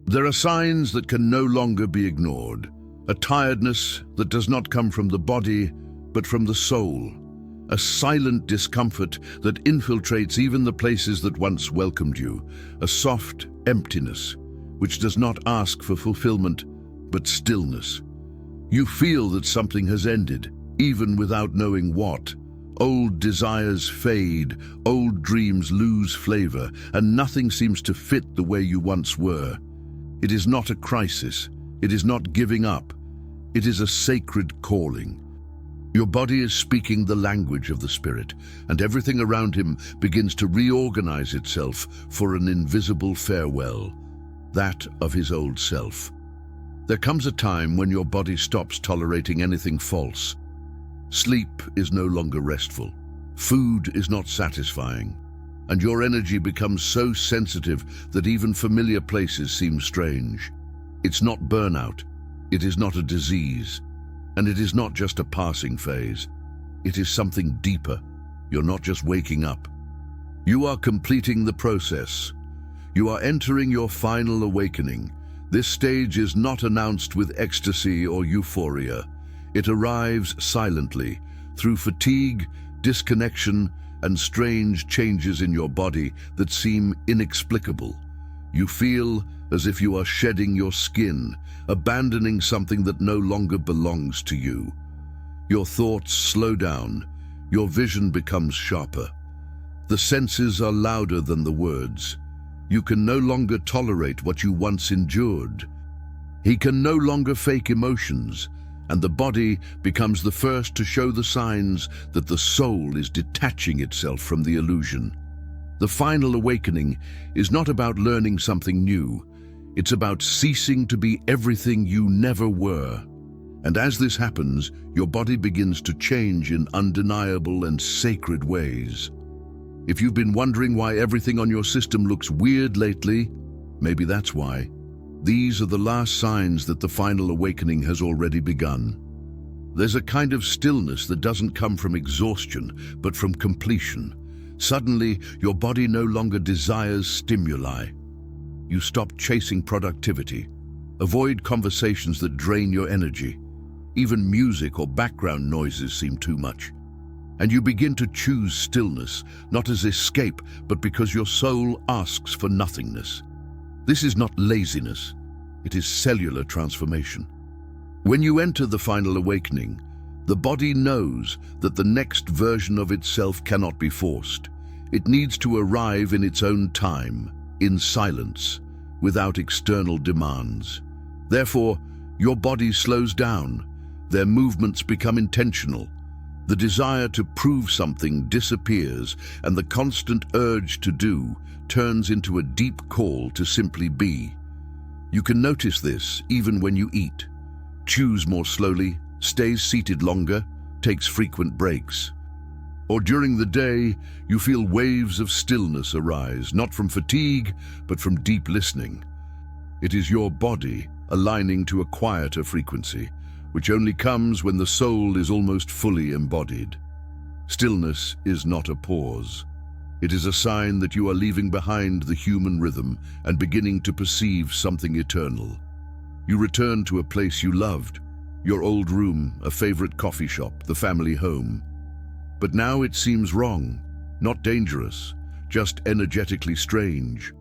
There are signs that can no longer be ignored. A tiredness that does not come from the body, but from the soul. A silent discomfort that infiltrates even the places that once welcomed you. A soft emptiness, which does not ask for fulfillment, but stillness. You feel that something has ended, even without knowing what. Old desires fade, old dreams lose flavor, and nothing seems to fit the way you once were. It is not a crisis. It is not giving up. It is a sacred calling. Your body is speaking the language of the spirit, and everything around him begins to reorganize itself for an invisible farewell, that of his old self. There comes a time when your body stops tolerating anything false. Sleep is no longer restful. Food is not satisfying. And your energy becomes so sensitive that even familiar places seem strange. It's not burnout. It is not a disease. And it is not just a passing phase. It is something deeper. You're not just waking up. You are completing the process. You are entering your final awakening. This stage is not announced with ecstasy or euphoria. It arrives silently, through fatigue, disconnection, and strange changes in your body that seem inexplicable. You feel as if you are shedding your skin, abandoning something that no longer belongs to you. Your thoughts slow down, your vision becomes sharper. The senses are louder than the words. You can no longer tolerate what you once endured. He can no longer fake emotions, and the body becomes the first to show the signs that the soul is detaching itself from the illusion. The final awakening is not about learning something new. It's about ceasing to be everything you never were. And as this happens, your body begins to change in undeniable and sacred ways. If you've been wondering why everything on your system looks weird lately, maybe that's why. These are the last signs that the final awakening has already begun. There's a kind of stillness that doesn't come from exhaustion, but from completion. Suddenly, your body no longer desires stimuli. You stop chasing productivity. Avoid conversations that drain your energy. Even music or background noises seem too much. And you begin to choose stillness, not as escape, but because your soul asks for nothingness. This is not laziness. It is cellular transformation. When you enter the final awakening, the body knows that the next version of itself cannot be forced. It needs to arrive in its own time, in silence, without external demands. Therefore, your body slows down. Their movements become intentional. The desire to prove something disappears, and the constant urge to do turns into a deep call to simply be. You can notice this even when you eat. Chews more slowly, stays seated longer, takes frequent breaks. Or during the day, you feel waves of stillness arise, not from fatigue, but from deep listening. It is your body aligning to a quieter frequency, which only comes when the soul is almost fully embodied. Stillness is not a pause. It is a sign that you are leaving behind the human rhythm and beginning to perceive something eternal. You return to a place you loved, your old room, a favorite coffee shop, the family home. But now it seems wrong, not dangerous, just energetically strange.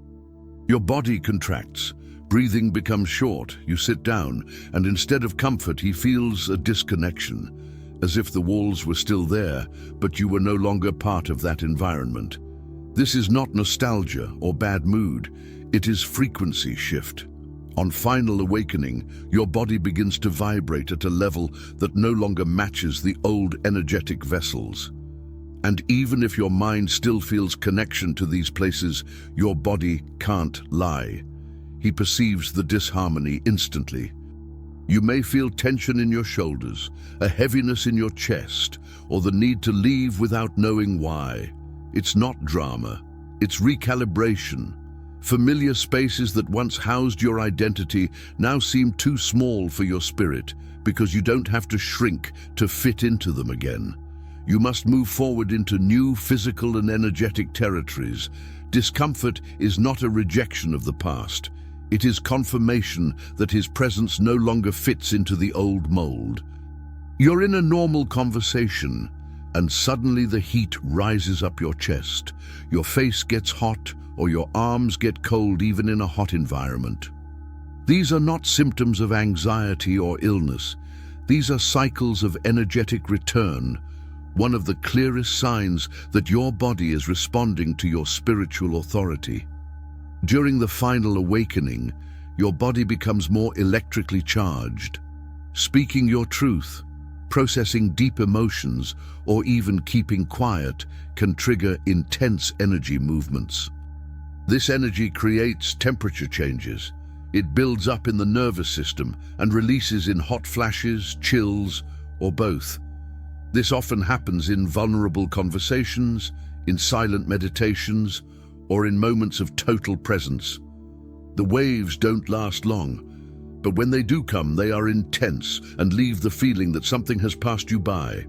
Your body contracts, breathing becomes short, you sit down, and instead of comfort he feels a disconnection, as if the walls were still there, but you were no longer part of that environment. This is not nostalgia or bad mood, it is frequency shift. On final awakening, your body begins to vibrate at a level that no longer matches the old energetic vessels. And even if your mind still feels connection to these places, your body can't lie. He perceives the disharmony instantly. You may feel tension in your shoulders, a heaviness in your chest, or the need to leave without knowing why. It's not drama, it's recalibration. Familiar spaces that once housed your identity now seem too small for your spirit because you don't have to shrink to fit into them again. You must move forward into new physical and energetic territories. Discomfort is not a rejection of the past. It is confirmation that his presence no longer fits into the old mold. You're in a normal conversation, and suddenly the heat rises up your chest. Your face gets hot, or your arms get cold even in a hot environment. These are not symptoms of anxiety or illness. These are cycles of energetic return, one of the clearest signs that your body is responding to your spiritual authority. During the final awakening, your body becomes more electrically charged. Speaking your truth, processing deep emotions, or even keeping quiet can trigger intense energy movements. This energy creates temperature changes. It builds up in the nervous system and releases in hot flashes, chills, or both. This often happens in vulnerable conversations, in silent meditations, or in moments of total presence. The waves don't last long, but when they do come, they are intense and leave the feeling that something has passed you by.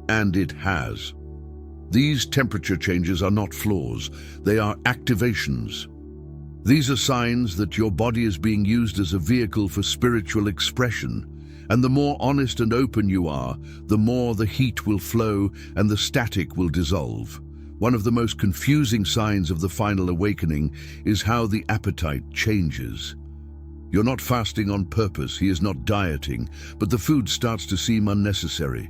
And it has. These temperature changes are not flaws, they are activations. These are signs that your body is being used as a vehicle for spiritual expression, and the more honest and open you are, the more the heat will flow and the static will dissolve. One of the most confusing signs of the final awakening is how the appetite changes. You're not fasting on purpose, he is not dieting, but the food starts to seem unnecessary.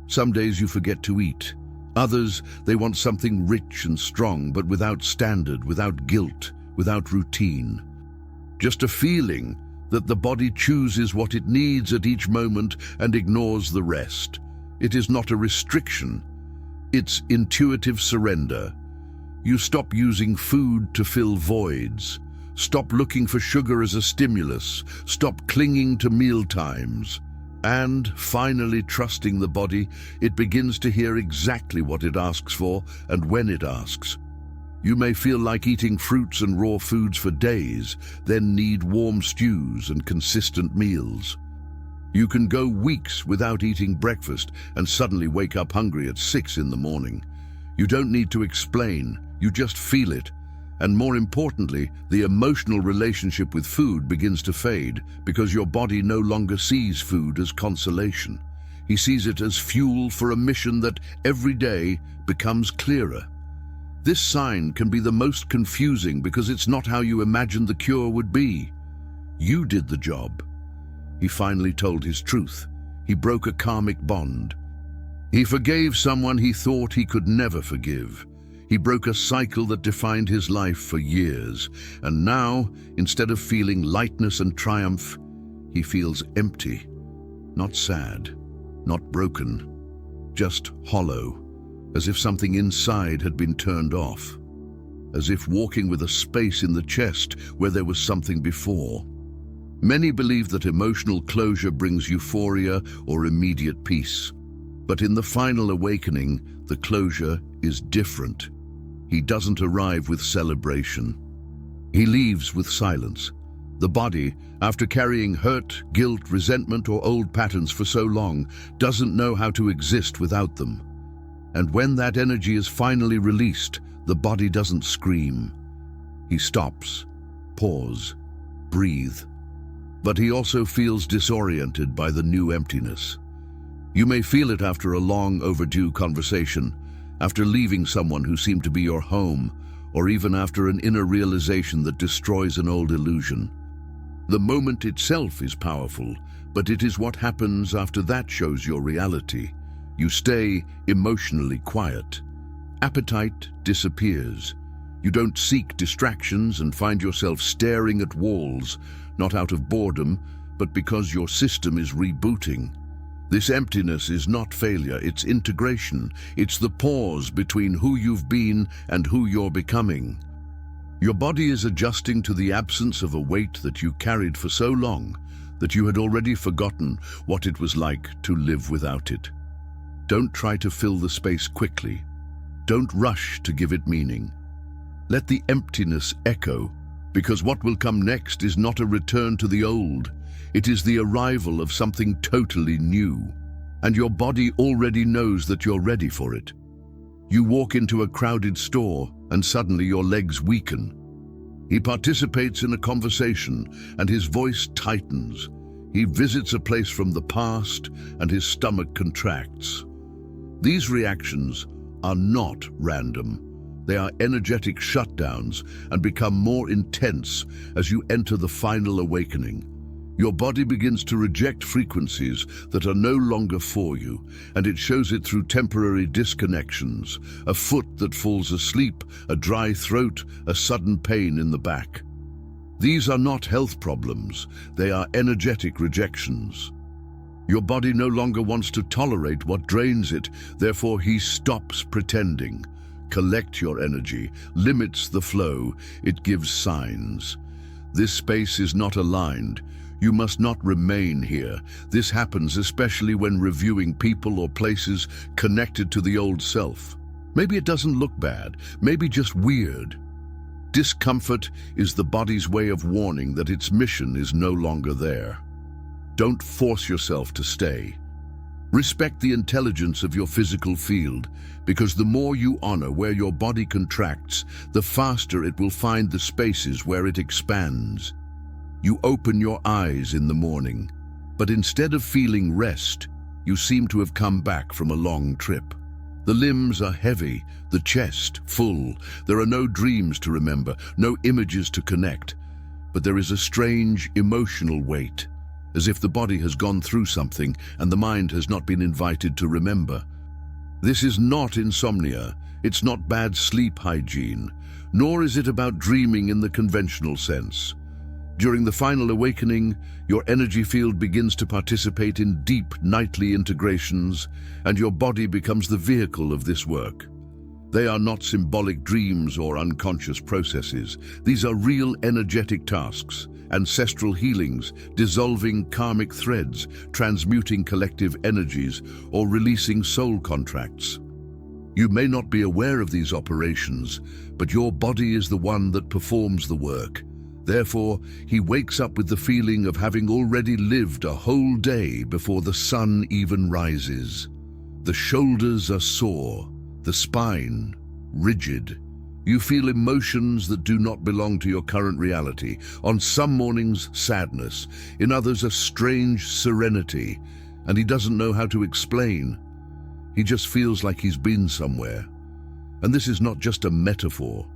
Some days you forget to eat. Others, they want something rich and strong, but without standard, without guilt, without routine. Just a feeling that the body chooses what it needs at each moment and ignores the rest. It is not a restriction. It's intuitive surrender. You stop using food to fill voids. Stop looking for sugar as a stimulus. Stop clinging to meal times. And, finally trusting the body, it begins to hear exactly what it asks for and when it asks. You may feel like eating fruits and raw foods for days, then need warm stews and consistent meals. You can go weeks without eating breakfast and suddenly wake up hungry at 6 in the morning. You don't need to explain, you just feel it. And more importantly, the emotional relationship with food begins to fade because your body no longer sees food as consolation. He sees it as fuel for a mission that every day becomes clearer. This sign can be the most confusing because it's not how you imagined the cure would be. You did the job. He finally told his truth. He broke a karmic bond. He forgave someone he thought he could never forgive. He broke a cycle that defined his life for years. And now, instead of feeling lightness and triumph, he feels empty. Not sad, not broken, just hollow, as if something inside had been turned off. As if walking with a space in the chest where there was something before. Many believe that emotional closure brings euphoria or immediate peace. But in the final awakening, the closure is different. He doesn't arrive with celebration. He leaves with silence. The body, after carrying hurt, guilt, resentment, or old patterns for so long, doesn't know how to exist without them. And when that energy is finally released, the body doesn't scream. He stops, pause, breathe. But he also feels disoriented by the new emptiness. You may feel it after a long overdue conversation, after leaving someone who seemed to be your home, or even after an inner realization that destroys an old illusion. The moment itself is powerful, but it is what happens after that shows your reality. You stay emotionally quiet. Appetite disappears. You don't seek distractions and find yourself staring at walls, not out of boredom, but because your system is rebooting. This emptiness is not failure, it's integration. It's the pause between who you've been and who you're becoming. Your body is adjusting to the absence of a weight that you carried for so long that you had already forgotten what it was like to live without it. Don't try to fill the space quickly. Don't rush to give it meaning. Let the emptiness echo, because what will come next is not a return to the old. It is the arrival of something totally new, and your body already knows that you're ready for it. You walk into a crowded store, and suddenly your legs weaken. He participates in a conversation and his voice tightens. He visits a place from the past and his stomach contracts. These reactions are not random. They are energetic shutdowns and become more intense as you enter the final awakening. Your body begins to reject frequencies that are no longer for you, and it shows it through temporary disconnections, a foot that falls asleep, a dry throat, a sudden pain in the back. These are not health problems, they are energetic rejections. Your body no longer wants to tolerate what drains it, therefore he stops pretending. Collect your energy, limits the flow, it gives signs. This space is not aligned. You must not remain here. This happens especially when reviewing people or places connected to the old self. Maybe it doesn't look bad, maybe just weird. Discomfort is the body's way of warning that its mission is no longer there. Don't force yourself to stay. Respect the intelligence of your physical field, because the more you honor where your body contracts, the faster it will find the spaces where it expands. You open your eyes in the morning, but instead of feeling rest, you seem to have come back from a long trip. The limbs are heavy, the chest full. There are no dreams to remember, no images to connect, but there is a strange emotional weight, as if the body has gone through something and the mind has not been invited to remember. This is not insomnia, it's not bad sleep hygiene, nor is it about dreaming in the conventional sense. During the final awakening, your energy field begins to participate in deep nightly integrations, and your body becomes the vehicle of this work. They are not symbolic dreams or unconscious processes. These are real energetic tasks, ancestral healings, dissolving karmic threads, transmuting collective energies, or releasing soul contracts. You may not be aware of these operations, but your body is the one that performs the work. Therefore, he wakes up with the feeling of having already lived a whole day before the sun even rises. The shoulders are sore, the spine rigid. You feel emotions that do not belong to your current reality. On some mornings, sadness. In others, a strange serenity. And he doesn't know how to explain. He just feels like he's been somewhere. And this is not just a metaphor.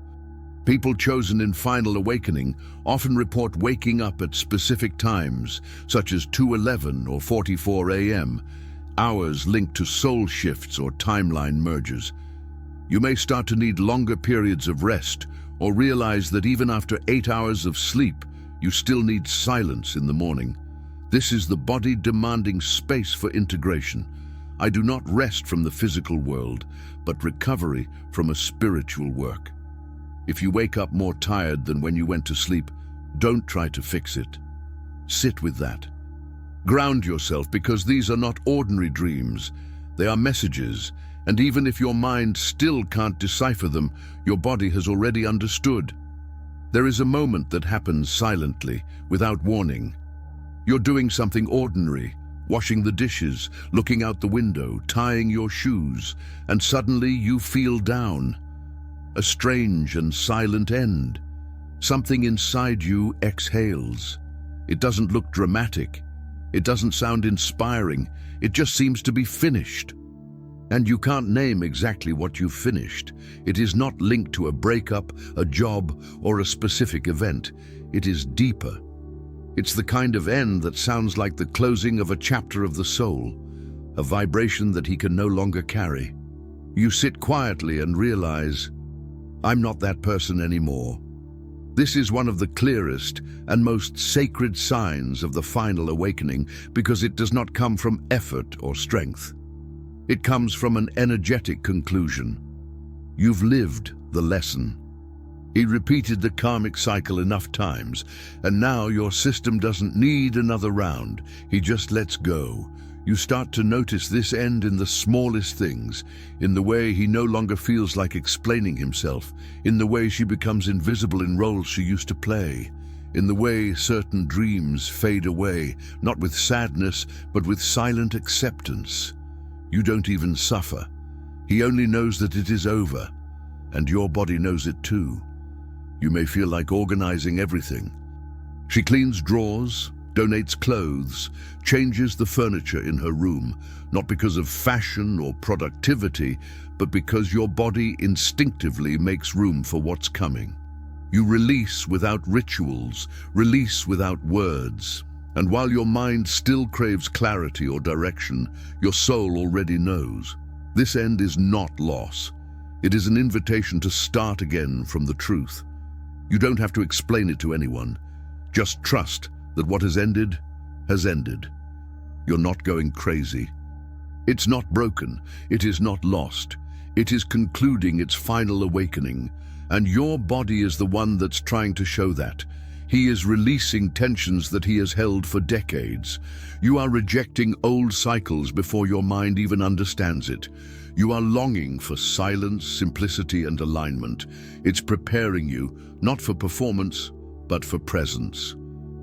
People chosen in final awakening often report waking up at specific times, such as 2:11 or 44 a.m., hours linked to soul shifts or timeline mergers. You may start to need longer periods of rest, or realize that even after 8 hours of sleep, you still need silence in the morning. This is the body demanding space for integration. I do not rest from the physical world, but recovery from a spiritual work. If you wake up more tired than when you went to sleep, don't try to fix it. Sit with that. Ground yourself, because these are not ordinary dreams. They are messages, and even if your mind still can't decipher them, your body has already understood. There is a moment that happens silently, without warning. You're doing something ordinary, washing the dishes, looking out the window, tying your shoes, and suddenly you feel down. A strange and silent end. Something inside you exhales. It doesn't look dramatic. It doesn't sound inspiring. It just seems to be finished. And you can't name exactly what you've finished. It is not linked to a breakup, a job, or a specific event. It is deeper. It's the kind of end that sounds like the closing of a chapter of the soul, a vibration that he can no longer carry. You sit quietly and realize, I'm not that person anymore. This is one of the clearest and most sacred signs of the final awakening, because it does not come from effort or strength. It comes from an energetic conclusion. You've lived the lesson. He repeated the karmic cycle enough times, and now your system doesn't need another round. He just lets go. You start to notice this end in the smallest things, in the way he no longer feels like explaining himself, in the way she becomes invisible in roles she used to play, in the way certain dreams fade away, not with sadness, but with silent acceptance. You don't even suffer. He only knows that it is over, and your body knows it too. You may feel like organizing everything. She cleans drawers, donates clothes, changes the furniture in her room, not because of fashion or productivity, but because your body instinctively makes room for what's coming. You release without rituals, release without words. And while your mind still craves clarity or direction, your soul already knows. This end is not loss. It is an invitation to start again from the truth. You don't have to explain it to anyone. Just trust that what has ended has ended. You're not going crazy. It's not broken. It is not lost. It is concluding its final awakening. And your body is the one that's trying to show that. He is releasing tensions that he has held for decades. You are rejecting old cycles before your mind even understands it. You are longing for silence, simplicity, and alignment. It's preparing you, not for performance, but for presence.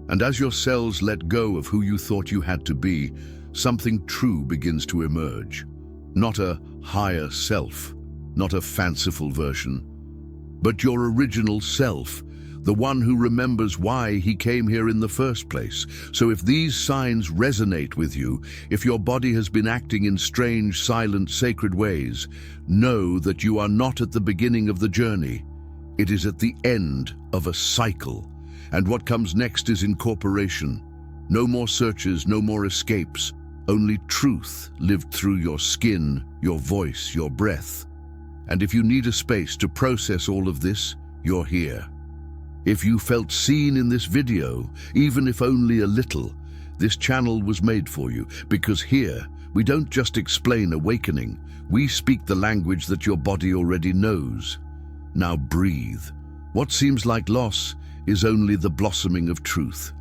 And as your cells let go of who you thought you had to be, something true begins to emerge. Not a higher self, not a fanciful version, but your original self, the one who remembers why he came here in the first place. So if these signs resonate with you, if your body has been acting in strange, silent, sacred ways, know that you are not at the beginning of the journey. It is at the end of a cycle. And what comes next is incorporation. No more searches, no more escapes. Only truth lived through your skin, your voice, your breath. And if you need a space to process all of this, you're here. If you felt seen in this video, even if only a little, this channel was made for you, because here, we don't just explain awakening, we speak the language that your body already knows. Now breathe. What seems like loss is only the blossoming of truth.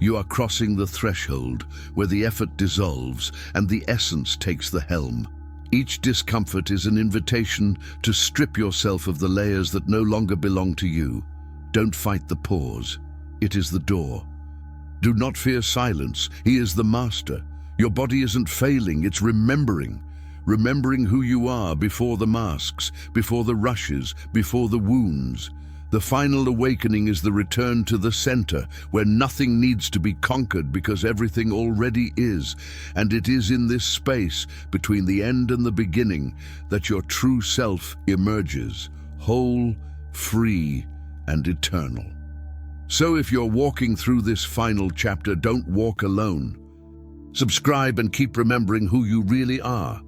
You are crossing the threshold where the effort dissolves and the essence takes the helm. Each discomfort is an invitation to strip yourself of the layers that no longer belong to you. Don't fight the pause. It is the door. Do not fear silence. He is the master. Your body isn't failing, it's remembering. Remembering who you are before the masks, before the rushes, before the wounds. The final awakening is the return to the center, where nothing needs to be conquered because everything already is. And it is in this space, between the end and the beginning, that your true self emerges, whole, free, and eternal. So if you're walking through this final chapter, don't walk alone. Subscribe and keep remembering who you really are.